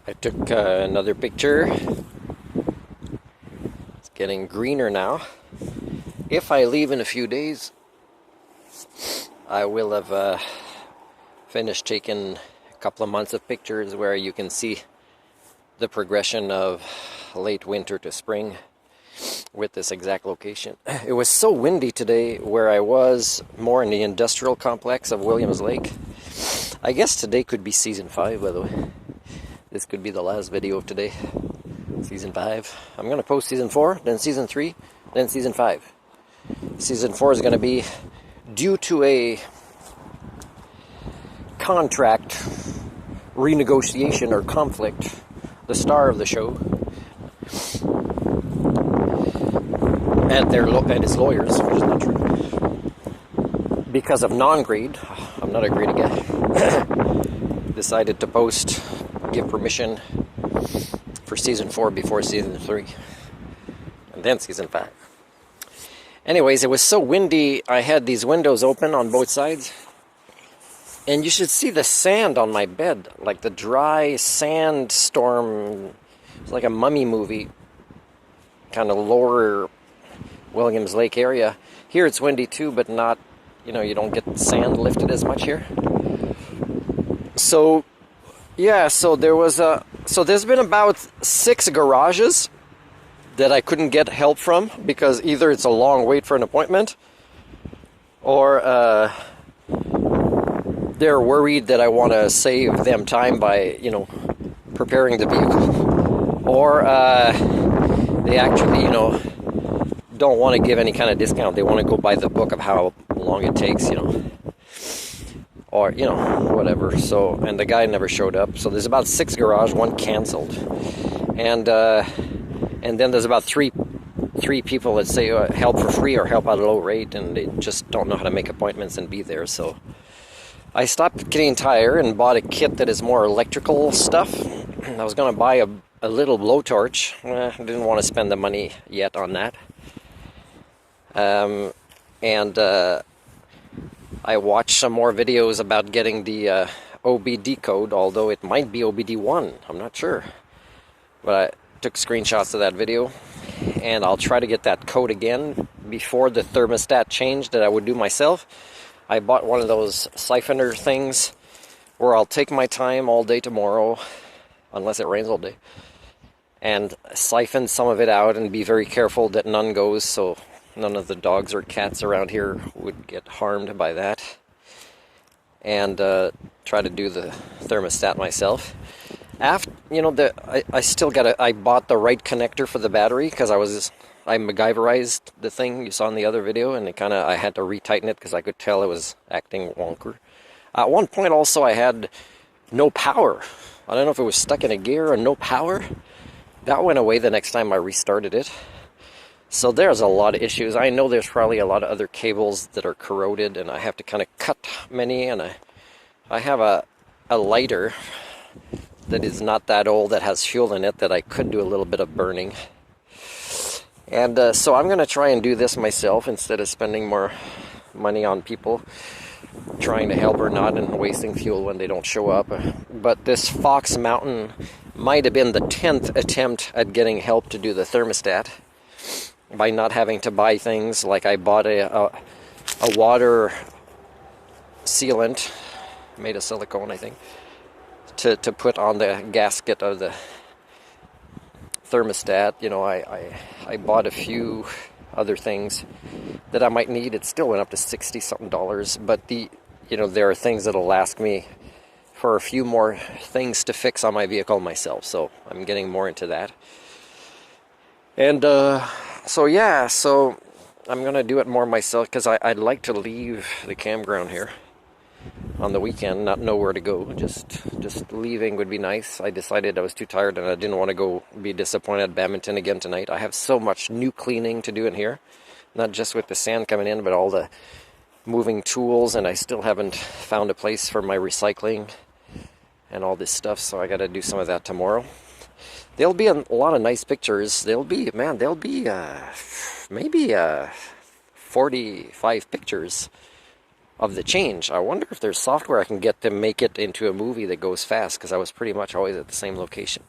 I took another picture. It's getting greener now. If I leave in a few days, I will have finished taking a couple of months of pictures where you can see the progression of late winter to spring with this exact location. It was so windy today where I was, more in the industrial complex of Williams Lake. I guess today could be season 5, by the way. This could be the last video of today. Season 5. I'm going to post season 4, then season 3, then season 5. Season 4 is going to be, due to a contract renegotiation or conflict, the star of the show and his lawyers, which is not true, because of non-greed. I'm not a greedy guy. Decided to give permission for season 4 before season 3, and then season 5. Anyways, it was so windy, I had these windows open on both sides, and you should see the sand on my bed, like the dry sandstorm. It's like a Mummy movie, kind of lower Williams Lake area. Here it's windy too, but not, you don't get sand lifted as much here. So, yeah, so there's been about 6 garages that I couldn't get help from because either it's a long wait for an appointment or they're worried that I want to save them time by, preparing the vehicle, or they actually, don't want to give any kind of discount. They want to go by the book of how long it takes, or, whatever. So, and the guy never showed up. So there's about 6 garages, 1 canceled. And then there's about three people that say help for free or help at a low rate, and they just don't know how to make appointments and be there. So I stopped getting tire and bought a kit that is more electrical stuff. I was going to buy a little blowtorch. I didn't want to spend the money yet on that. I watched some more videos about getting the OBD code, although it might be OBD1. I'm not sure. But I took screenshots of that video, and I'll try to get that code again before the thermostat change that I would do myself. I bought one of those siphoner things where I'll take my time all day tomorrow, unless it rains all day, and siphon some of it out and be very careful that none goes, so none of the dogs or cats around here would get harmed by that. And try to do the thermostat myself. After, I bought the right connector for the battery because I MacGyverized the thing you saw in the other video, and I had to retighten it because I could tell it was acting wonker. At one point also I had no power. I don't know if it was stuck in a gear or no power. That went away the next time I restarted it. So there's a lot of issues. I know there's probably a lot of other cables that are corroded, and I have to kind of cut many, and I have a lighter that is not that old that has fuel in it that I could do a little bit of burning. And so I'm going to try and do this myself instead of spending more money on people trying to help or not and wasting fuel when they don't show up. But this Fox Mountain might have been the 10th attempt at getting help to do the thermostat, by not having to buy things. Like I bought a water sealant made of silicone, I think, to put on the gasket of the thermostat. I bought a few other things that I might need. It still went up to $60-something, but there are things that'll last me for a few more things to fix on my vehicle myself. So I'm getting more into that. And so I'm going to do it more myself because I'd like to leave the campground here on the weekend, not know where to go. Just leaving would be nice. I decided I was too tired and I didn't want to go be disappointed at Badminton again tonight. I have so much new cleaning to do in here, not just with the sand coming in, but all the moving tools, and I still haven't found a place for my recycling and all this stuff, so I got to do some of that tomorrow. There'll be a lot of nice pictures. There'll be maybe 45 pictures of the change. I wonder if there's software I can get to make it into a movie that goes fast, because I was pretty much always at the same location.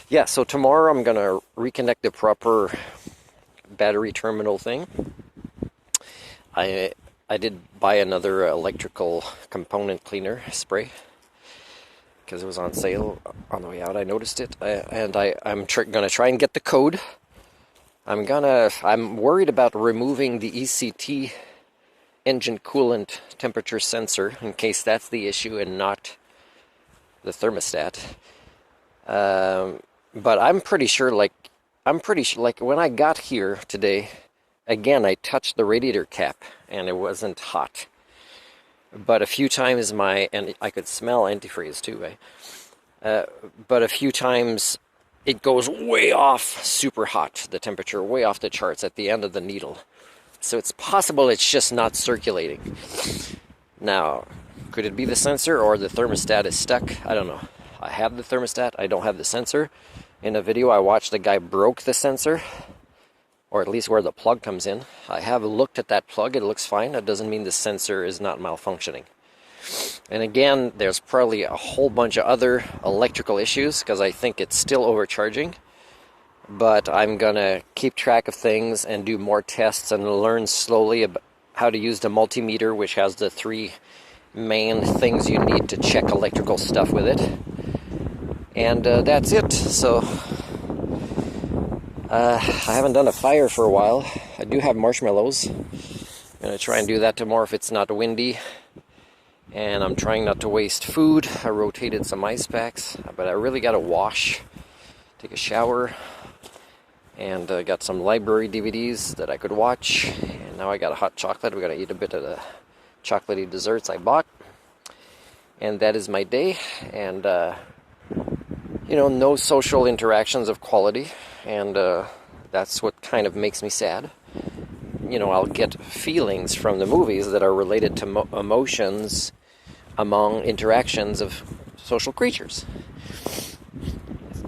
Yeah, so tomorrow I'm gonna reconnect the proper battery terminal thing. I did buy another electrical component cleaner spray because it was on sale on the way out. I noticed it, and I'm gonna try and get the code. I'm worried about removing the ECT engine coolant temperature sensor in case that's the issue and not the thermostat. But I'm pretty sure like when I got here today, again I touched the radiator cap and it wasn't hot. But a few times and I could smell antifreeze too, eh? But a few times it goes way off super hot, the temperature way off the charts at the end of the needle. So it's possible it's just not circulating. Now, could it be the sensor or the thermostat is stuck? I don't know. I have the thermostat, I don't have the sensor. In a video I watched, the guy broke the sensor, or at least where the plug comes in. I have looked at that plug, it looks fine. That doesn't mean the sensor is not malfunctioning. And again, there's probably a whole bunch of other electrical issues because I think it's still overcharging. But I'm gonna keep track of things and do more tests and learn slowly about how to use the multimeter, which has the 3 main things you need to check electrical stuff with it. And that's it. So I haven't done a fire for a while. I do have marshmallows. I'm gonna try and do that tomorrow if it's not windy. And I'm trying not to waste food. I rotated some ice packs, but I really gotta wash, take a shower, and got some library DVDs that I could watch. And now I got a hot chocolate. We're gonna eat a bit of the chocolatey desserts I bought. And that is my day. And no social interactions of quality, and that's what kind of makes me sad. I'll get feelings from the movies that are related to emotions among interactions of social creatures.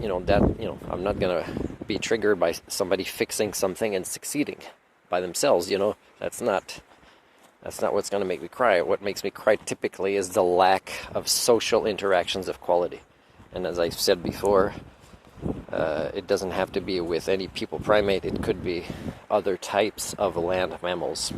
I'm not gonna be triggered by somebody fixing something and succeeding by themselves. That's not what's gonna make me cry. What makes me cry typically is the lack of social interactions of quality. And as I've said before, it doesn't have to be with any people primate. It could be other types of land mammals.